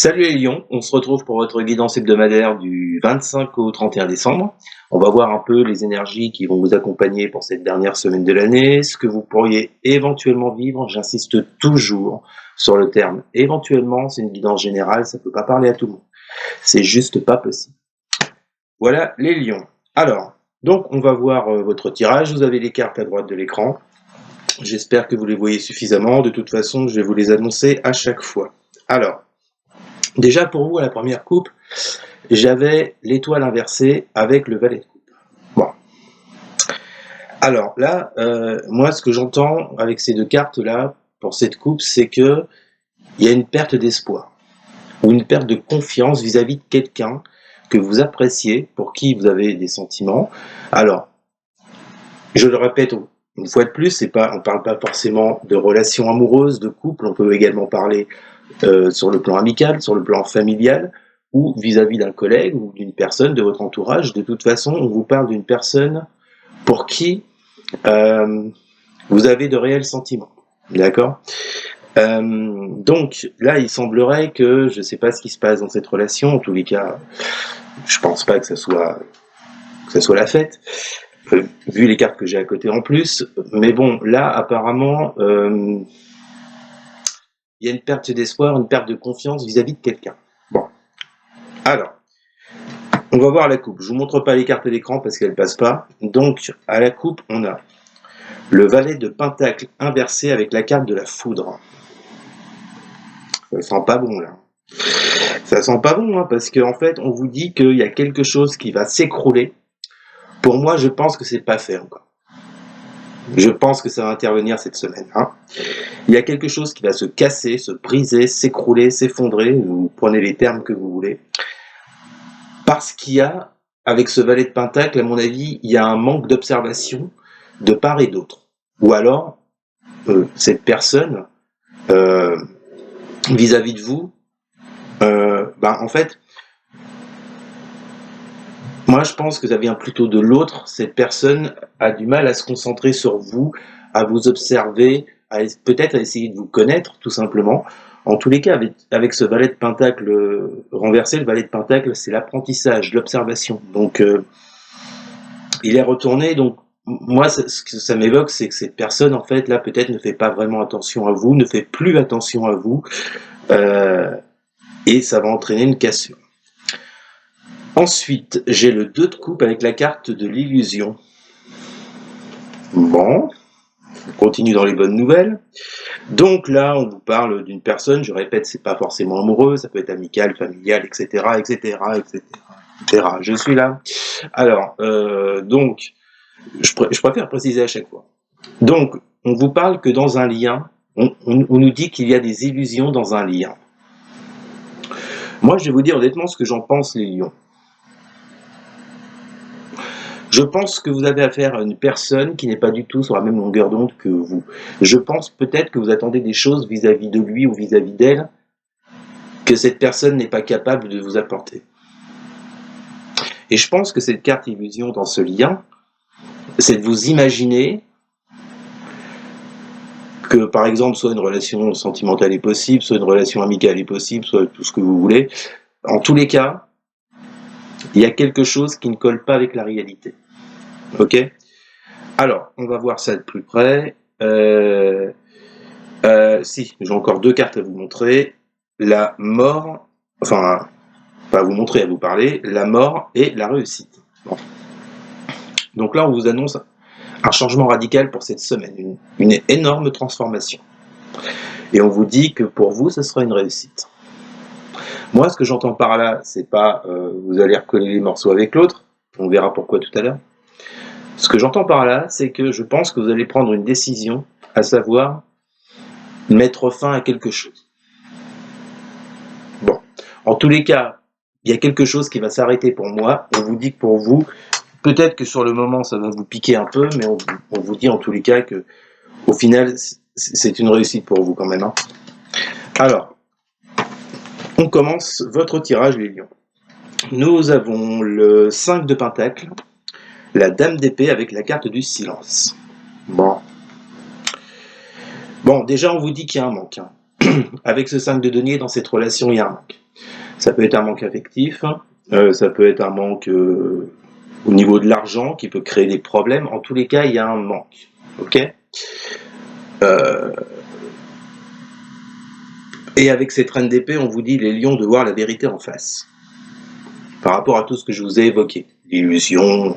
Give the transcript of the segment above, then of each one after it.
Salut les lions, on se retrouve pour votre guidance hebdomadaire du 25 au 31 décembre. On va voir un peu les énergies qui vont vous accompagner pour cette dernière semaine de l'année, ce que vous pourriez éventuellement vivre. J'insiste toujours sur le terme éventuellement, c'est une guidance générale, ça ne peut pas parler à tout le monde. C'est juste pas possible. Voilà les lions. Alors, donc on va voir votre tirage. Vous avez les cartes à droite de l'écran. J'espère que vous les voyez suffisamment. De toute façon, je vais vous les annoncer à chaque fois. Alors, déjà pour vous, à la première coupe, j'avais l'étoile inversée avec le valet de coupe. Bon. Alors là, moi, ce que j'entends avec ces deux cartes-là, pour cette coupe, c'est que il y a une perte d'espoir ou une perte de confiance vis-à-vis de quelqu'un que vous appréciez, pour qui vous avez des sentiments. Alors, je le répète une fois de plus, on ne parle pas forcément de relations amoureuses, de couple, on peut également parler sur le plan amical, sur le plan familial, ou vis-à-vis d'un collègue ou d'une personne de votre entourage. De toute façon, on vous parle d'une personne pour qui vous avez de réels sentiments. D'accord ? Donc là, il semblerait que, je ne sais pas ce qui se passe dans cette relation, en tous les cas, je pense pas que ça soit la fête, vu les cartes que j'ai à côté en plus, mais bon, là, apparemment, il y a une perte d'espoir, une perte de confiance vis-à-vis de quelqu'un. Bon, alors, on va voir la coupe. Je vous montre pas les cartes à l'écran parce qu'elles passent pas. Donc, à la coupe, on a le valet de pentacle inversé avec la carte de la foudre. Ça sent pas bon, là. Ça sent pas bon, hein, parce qu'en fait, on vous dit qu'il y a quelque chose qui va s'écrouler. Pour moi, je pense que c'est pas fait encore. Je pense que ça va intervenir cette semaine. Hein. Il y a quelque chose qui va se casser, se briser, s'écrouler, s'effondrer. Vous prenez les termes que vous voulez. Parce qu'il y a, avec ce valet de pentacle, à mon avis, il y a un manque d'observation de part et d'autre. Ou alors, cette personne, vis-à-vis de vous, en fait, moi je pense que ça vient plutôt de l'autre. Cette personne a du mal à se concentrer sur vous, à vous observer, peut-être à essayer de vous connaître, tout simplement. En tous les cas, avec ce valet de pentacle renversé, le valet de pentacle, c'est l'apprentissage, l'observation. Donc, il est retourné. Donc, moi, ce que ça m'évoque, c'est que cette personne, en fait, là, peut-être ne fait pas vraiment attention à vous, ne fait plus attention à vous, et ça va entraîner une cassure. Ensuite, j'ai le 2 de coupe avec la carte de l'illusion. Bon, on continue dans les bonnes nouvelles. Donc là, on vous parle d'une personne, je répète, c'est pas forcément amoureux, ça peut être amical, familial, etc., etc., etc., etc. Je suis là. Alors, donc, je préfère préciser à chaque fois. Donc, on vous parle que dans un lien, on nous dit qu'il y a des illusions dans un lien. Moi, je vais vous dire honnêtement ce que j'en pense, les lions. Je pense que vous avez affaire à une personne qui n'est pas du tout sur la même longueur d'onde que vous. Je pense peut-être que vous attendez des choses vis-à-vis de lui ou vis-à-vis d'elle que cette personne n'est pas capable de vous apporter. Et je pense que cette carte illusion dans ce lien, c'est de vous imaginer que, par exemple, soit une relation sentimentale est possible, soit une relation amicale est possible, soit tout ce que vous voulez. En tous les cas, il y a quelque chose qui ne colle pas avec la réalité. Ok ? Alors, on va voir ça de plus près. Si, j'ai encore 2 cartes à vous montrer. La mort, enfin, pas à vous montrer, à vous parler, la mort et la réussite. Bon. Donc là, on vous annonce un changement radical pour cette semaine, une énorme transformation. Et on vous dit que pour vous, ce sera une réussite. Moi, ce que j'entends par là, c'est pas vous allez recoller les morceaux avec l'autre, on verra pourquoi tout à l'heure. Ce que j'entends par là, c'est que je pense que vous allez prendre une décision, à savoir mettre fin à quelque chose. Bon, en tous les cas, il y a quelque chose qui va s'arrêter pour moi. On vous dit que pour vous, peut-être que sur le moment, ça va vous piquer un peu, mais on vous dit en tous les cas que, au final, c'est une réussite pour vous quand même. Hein. Alors, on commence votre tirage, les lions. Nous avons le 5 de pentacle, la dame d'épée avec la carte du silence. Bon, déjà, on vous dit qu'il y a un manque. Hein. avec ce 5 de denier, dans cette relation, il y a un manque. Ça peut être un manque affectif, ça peut être un manque au niveau de l'argent qui peut créer des problèmes. En tous les cas, il y a un manque. Ok. Et avec cette reine d'épée, on vous dit, les lions, de voir la vérité en face. Par rapport à tout ce que je vous ai évoqué. L'illusion.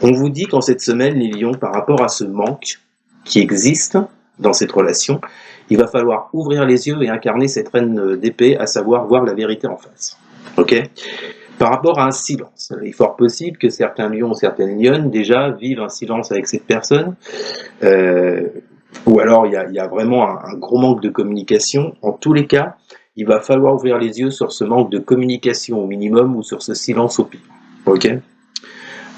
On vous dit qu'en cette semaine, les lions, par rapport à ce manque qui existe dans cette relation, il va falloir ouvrir les yeux et incarner cette reine d'épée, à savoir voir la vérité en face. Ok. Par rapport à un silence, il est fort possible que certains lions ou certaines lionnes déjà vivent un silence avec cette personne, ou alors il y a vraiment un gros manque de communication. En tous les cas, il va falloir ouvrir les yeux sur ce manque de communication au minimum ou sur ce silence au pire. Ok.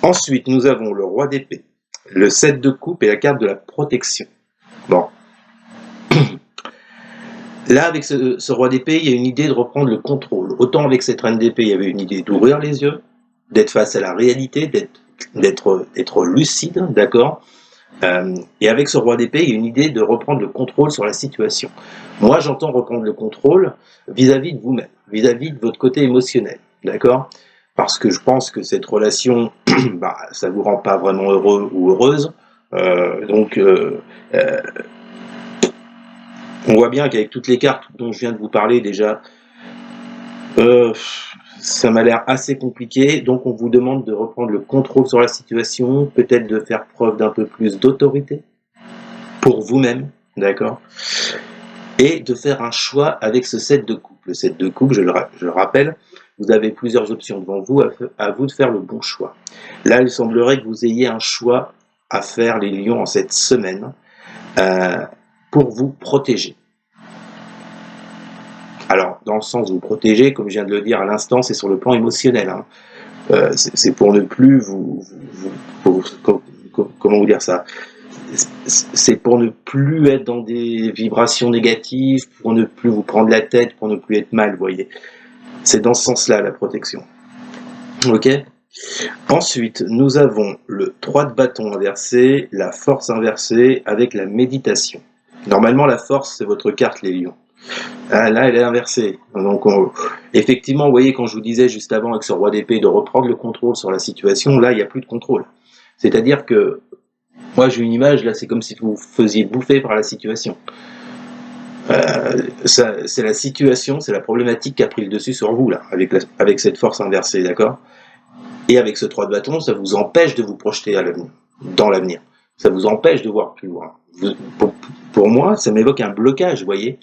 Ensuite, nous avons le roi d'épée, le 7 de coupe et la carte de la protection. Bon. Là, avec ce roi d'épée, il y a une idée de reprendre le contrôle. Autant avec cette reine d'épée, il y avait une idée d'ouvrir les yeux, d'être face à la réalité, d'être lucide, d'accord. Et avec ce roi d'épée, il y a une idée de reprendre le contrôle sur la situation. Moi, j'entends reprendre le contrôle vis-à-vis de vous-même, vis-à-vis de votre côté émotionnel, d'accord. Parce que je pense que cette relation, bah, ça vous rend pas vraiment heureux ou heureuse. On voit bien qu'avec toutes les cartes dont je viens de vous parler déjà, ça m'a l'air assez compliqué. Donc on vous demande de reprendre le contrôle sur la situation, peut-être de faire preuve d'un peu plus d'autorité pour vous-même, d'accord, et de faire un choix avec ce 7 de coupe. Le 7 de coupe, je le rappelle, vous avez plusieurs options devant vous, à vous de faire le bon choix. Là, il semblerait que vous ayez un choix à faire, les lions, en cette semaine, pour vous protéger. Alors, dans le sens de vous protéger, comme je viens de le dire à l'instant, c'est sur le plan émotionnel. Hein. C'est pour ne plus comment vous dire ça, c'est pour ne plus être dans des vibrations négatives, pour ne plus vous prendre la tête, pour ne plus être mal, vous voyez. C'est dans ce sens-là, la protection. Ok. Ensuite, nous avons le 3 de bâton inversé, la force inversée avec la méditation. Normalement, la force, c'est votre carte, les lions. Ah, là, elle est inversée. Donc, effectivement, vous voyez, quand je vous disais juste avant avec ce roi d'épée de reprendre le contrôle sur la situation, là, il n'y a plus de contrôle. C'est-à-dire que, moi, j'ai une image, là, c'est comme si vous faisiez bouffer par la situation. C'est la situation, c'est la problématique qui a pris le dessus sur vous, là, avec cette force inversée, d'accord? Et avec ce 3 de bâton, ça vous empêche de vous projeter dans l'avenir. Ça vous empêche de voir plus loin. Pour moi, ça m'évoque un blocage, vous voyez.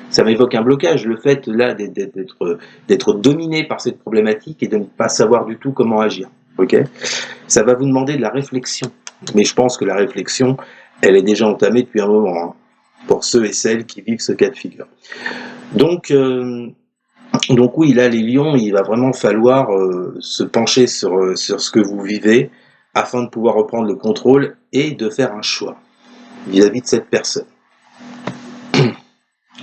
Ça m'évoque un blocage, le fait là d'être dominé par cette problématique et de ne pas savoir du tout comment agir. Ok. Ça va vous demander de la réflexion. Mais je pense que la réflexion, elle est déjà entamée depuis un moment, hein, pour ceux et celles qui vivent ce cas de figure. Donc oui, là, les lions, il va vraiment falloir se pencher sur ce que vous vivez afin de pouvoir reprendre le contrôle et de faire un choix vis-à-vis de cette personne.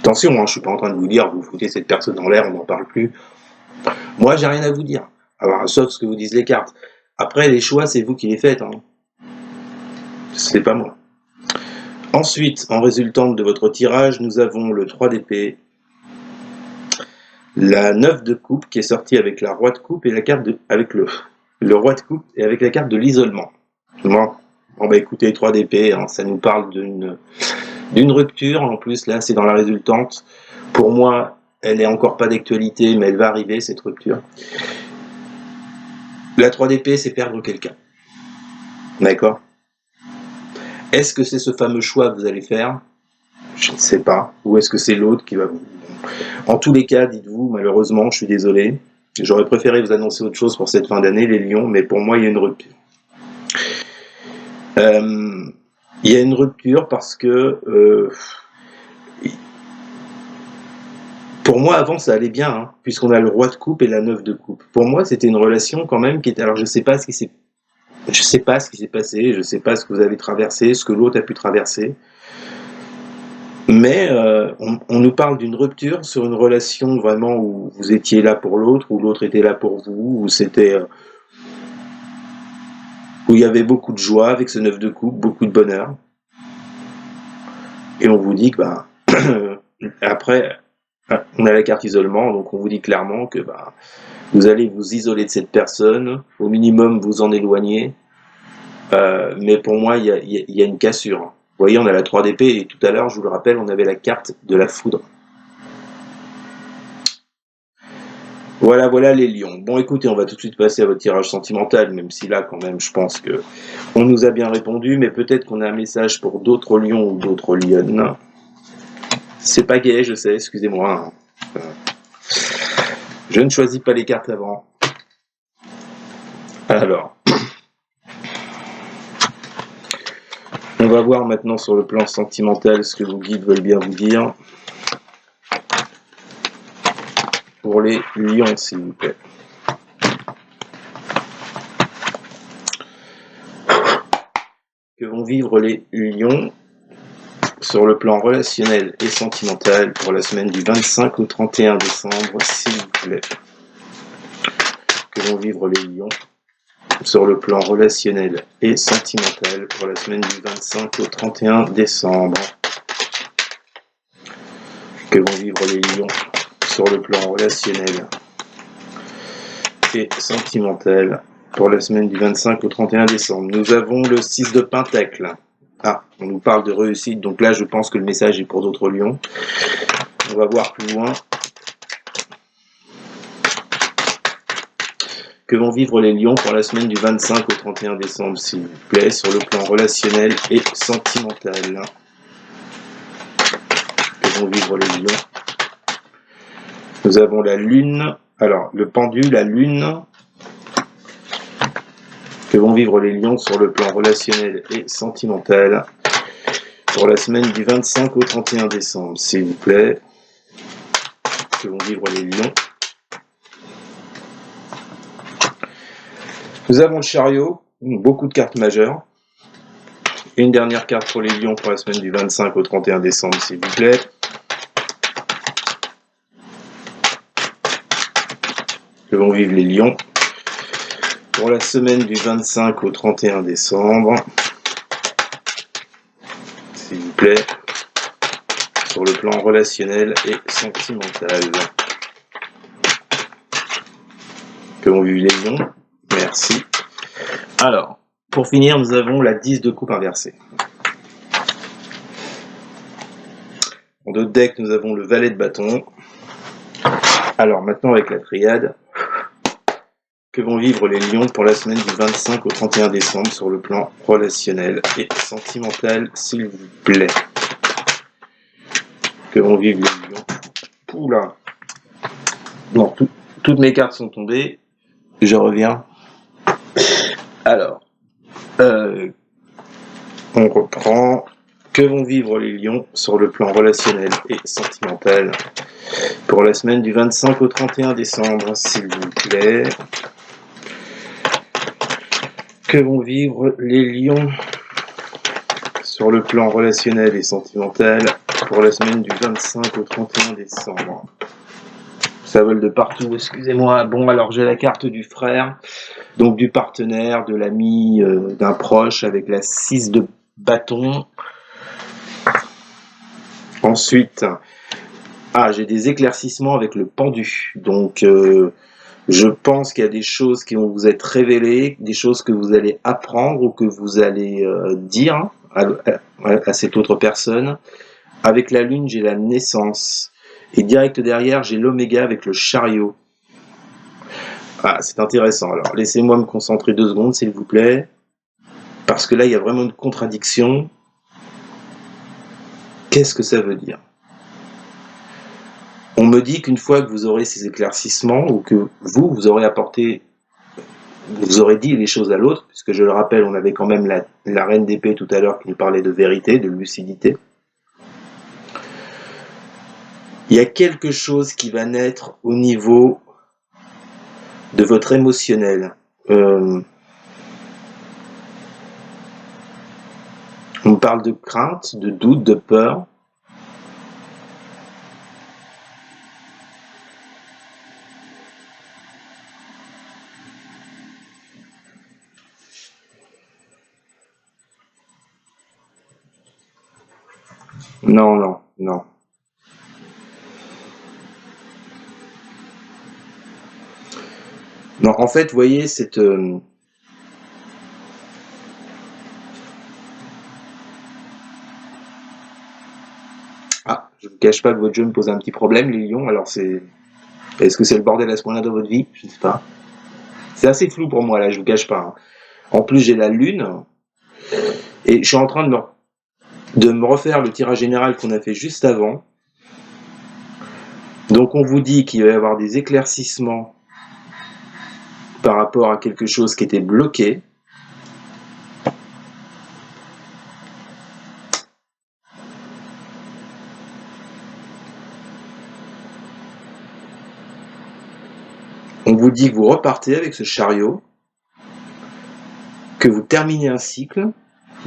Attention, hein, je ne suis pas en train de vous dire, vous foutez cette personne en l'air, on n'en parle plus. Moi, j'ai rien à vous dire, alors, sauf ce que vous disent les cartes. Après, les choix, c'est vous qui les faites. Hein. C'est pas moi. Ensuite, en résultante de votre tirage, nous avons le 3 d'épée, la 9 de coupe qui est sortie avec la roi de coupe et la carte avec le roi de coupe et avec la carte de l'isolement. Bon, bah écoutez, 3 d'épée, hein, ça nous parle d'une rupture. En plus, là, c'est dans la résultante. Pour moi, elle n'est encore pas d'actualité, mais elle va arriver, cette rupture. La 3 d'épée, c'est perdre quelqu'un. D'accord? Est-ce que c'est ce fameux choix que vous allez faire? Je ne sais pas. Ou est-ce que c'est l'autre qui va vous... En tous les cas, dites-vous, malheureusement, je suis désolé. J'aurais préféré vous annoncer autre chose pour cette fin d'année, les lions, mais pour moi, il y a une rupture. Il y a une rupture parce que... pour moi, avant, ça allait bien, hein, puisqu'on a le roi de coupe et la 9 de coupe. Pour moi, c'était une relation quand même qui était... Alors, je sais pas ce qui s'est passé, je sais pas ce que vous avez traversé, ce que l'autre a pu traverser. Mais on nous parle d'une rupture sur une relation vraiment où vous étiez là pour l'autre, où l'autre était là pour vous, où c'était... où il y avait beaucoup de joie avec ce 9 de coupe, beaucoup de bonheur. Et on vous dit que, bah, Après, on a la carte isolement, donc on vous dit clairement que vous allez vous isoler de cette personne, au minimum vous en éloigner, mais pour moi il y a une cassure. Vous voyez, on a la 3 d'épée, et tout à l'heure, je vous le rappelle, on avait la carte de la foudre. Voilà les lions. Bon, écoutez, on va tout de suite passer à votre tirage sentimental, même si là, quand même, je pense que on nous a bien répondu, mais peut-être qu'on a un message pour d'autres lions ou d'autres lionnes. C'est pas gai, je sais, excusez-moi. Je ne choisis pas les cartes avant. Alors, on va voir maintenant sur le plan sentimental ce que vos guides veulent bien vous dire. Pour les lions, s'il vous plaît. Que vont vivre les lions sur le plan relationnel et sentimental pour la semaine du 25 au 31 décembre, s'il vous plaît. Que vont vivre les lions sur le plan relationnel et sentimental pour la semaine du 25 au 31 décembre. Que vont vivre les lions sur le plan relationnel et sentimental pour la semaine du 25 au 31 décembre. Nous avons le 6 de Pentacle. Ah, on nous parle de réussite, donc là je pense que le message est pour d'autres lions. On va voir plus loin. Que vont vivre les lions pour la semaine du 25 au 31 décembre, s'il vous plaît, sur le plan relationnel et sentimental. Que vont vivre les lions. Nous avons la lune, alors le pendu, la lune. Que vont vivre les lions sur le plan relationnel et sentimental pour la semaine du 25 au 31 décembre, s'il vous plaît. Que vont vivre les lions. Nous avons le chariot, beaucoup de cartes majeures. Une dernière carte pour les lions pour la semaine du 25 au 31 décembre, s'il vous plaît. Que vont vivre les lions pour la semaine du 25 au 31 décembre, s'il vous plaît, sur le plan relationnel et sentimental. Que vont vivre les lions. Merci. Alors, pour finir, nous avons la 10 de coupe inversée. En d'autres decks, nous avons le valet de bâton. Alors, maintenant avec la triade. Que vont vivre les lions pour la semaine du 25 au 31 décembre sur le plan relationnel et sentimental, s'il vous plaît. Que vont vivre les lions. Oula. Non, toutes mes cartes sont tombées. Je reviens. Alors, on reprend. Que vont vivre les lions sur le plan relationnel et sentimental pour la semaine du 25 au 31 décembre, s'il vous plaît. Que vont vivre les lions sur le plan relationnel et sentimental pour la semaine du 25 au 31 décembre. Ça vole de partout, excusez-moi. Bon, alors j'ai la carte du frère, donc du partenaire, de l'ami, d'un proche, avec la 6 de bâton. Ensuite, j'ai des éclaircissements avec le pendu. Donc, je pense qu'il y a des choses qui vont vous être révélées, des choses que vous allez apprendre ou que vous allez dire à cette autre personne. Avec la lune, j'ai la naissance. Et direct derrière, j'ai l'oméga avec le chariot. Ah, c'est intéressant. Alors, laissez-moi me concentrer 2 secondes, s'il vous plaît. Parce que là, il y a vraiment une contradiction. Qu'est-ce que ça veut dire? On me dit qu'une fois que vous aurez ces éclaircissements, ou que vous aurez apporté, vous aurez dit les choses à l'autre, puisque je le rappelle, on avait quand même la reine d'épée tout à l'heure qui nous parlait de vérité, de lucidité. Il y a quelque chose qui va naître au niveau de votre émotionnel. On me parle de crainte, de doute, de peur. Non. Non, en fait, vous voyez, cette... Ah, je ne vous cache pas que votre jeu me pose un petit problème, les lions. Alors, c'est... Est-ce que c'est le bordel à ce point-là dans votre vie? Je ne sais pas. C'est assez flou pour moi, là, je vous cache pas, hein. En plus, j'ai la lune, et je suis en train de me refaire le tirage général qu'on a fait juste avant. Donc, on vous dit qu'il va y avoir des éclaircissements par rapport à quelque chose qui était bloqué. On vous dit que vous repartez avec ce chariot, que vous terminez un cycle,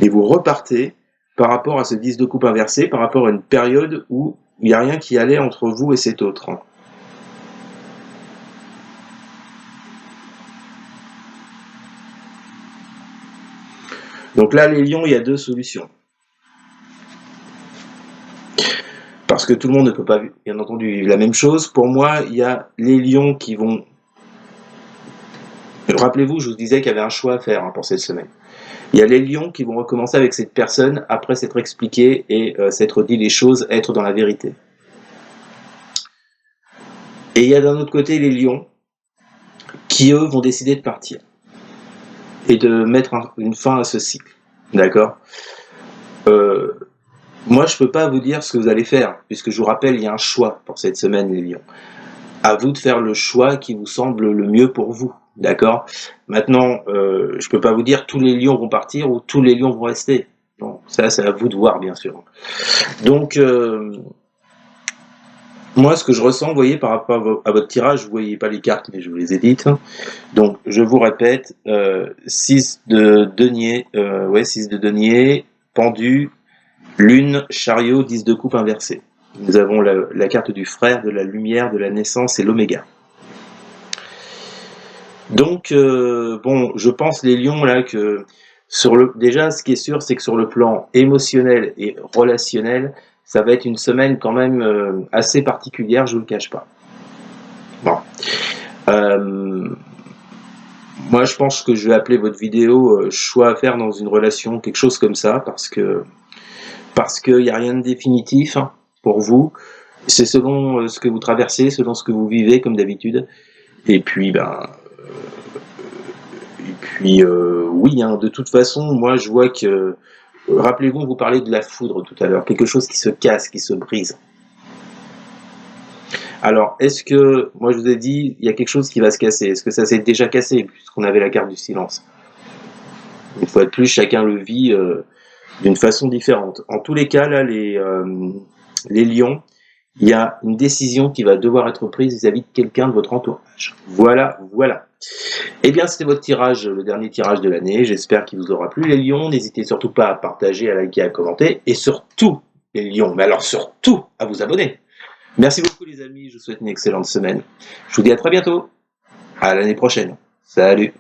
et vous repartez par rapport à ce 10 de coupe inversé, par rapport à une période où il n'y a rien qui allait entre vous et cet autre. Donc là, les lions, il y a deux solutions. Parce que tout le monde ne peut pas, bien entendu, vivre la même chose. Pour moi, il y a les lions qui vont... Rappelez-vous, je vous disais qu'il y avait un choix à faire pour cette semaine. Il y a les lions qui vont recommencer avec cette personne après s'être expliqué et s'être dit les choses, être dans la vérité. Et il y a d'un autre côté les lions qui, eux, vont décider de partir et de mettre une fin à ce cycle. D'accord ? Moi, je ne peux pas vous dire ce que vous allez faire, puisque je vous rappelle, il y a un choix pour cette semaine, les lions. À vous de faire le choix qui vous semble le mieux pour vous. D'accord ? Maintenant, je ne peux pas vous dire tous les lions vont partir ou tous les lions vont rester. Non, ça, c'est à vous de voir, bien sûr. Donc, moi, ce que je ressens, vous voyez, par rapport à votre tirage, vous ne voyez pas les cartes, mais je vous les ai dites. Donc, je vous répète, 6 de denier, 6 de denier, pendu, lune, chariot, 10 de coupe inversé. Nous avons la carte du frère, de la lumière, de la naissance et l'oméga. Donc, bon, je pense, les lions, là, que déjà, ce qui est sûr, c'est que sur le plan émotionnel et relationnel, ça va être une semaine quand même assez particulière, je ne vous le cache pas. Bon. Moi, je pense que je vais appeler votre vidéo choix à faire dans une relation, quelque chose comme ça, parce qu'il n'y a rien de définitif pour vous. C'est selon ce que vous traversez, selon ce que vous vivez, comme d'habitude. Et puis, oui, de toute façon, moi, je vois que... Rappelez-vous, vous parlez de la foudre tout à l'heure, quelque chose qui se casse, qui se brise. Alors, est-ce que, moi je vous ai dit, il y a quelque chose qui va se casser. Est-ce que ça s'est déjà cassé, puisqu'on avait la carte du silence? Une fois de plus, chacun le vit d'une façon différente. En tous les cas, là, les lions, il y a une décision qui va devoir être prise vis-à-vis de quelqu'un de votre entourage. Voilà. Eh bien, c'était votre tirage, le dernier tirage de l'année. J'espère qu'il vous aura plu, les lions. N'hésitez surtout pas à partager, à liker, à commenter. Et surtout, les lions, mais alors surtout, à vous abonner. Merci beaucoup, les amis. Je vous souhaite une excellente semaine. Je vous dis à très bientôt. À l'année prochaine. Salut.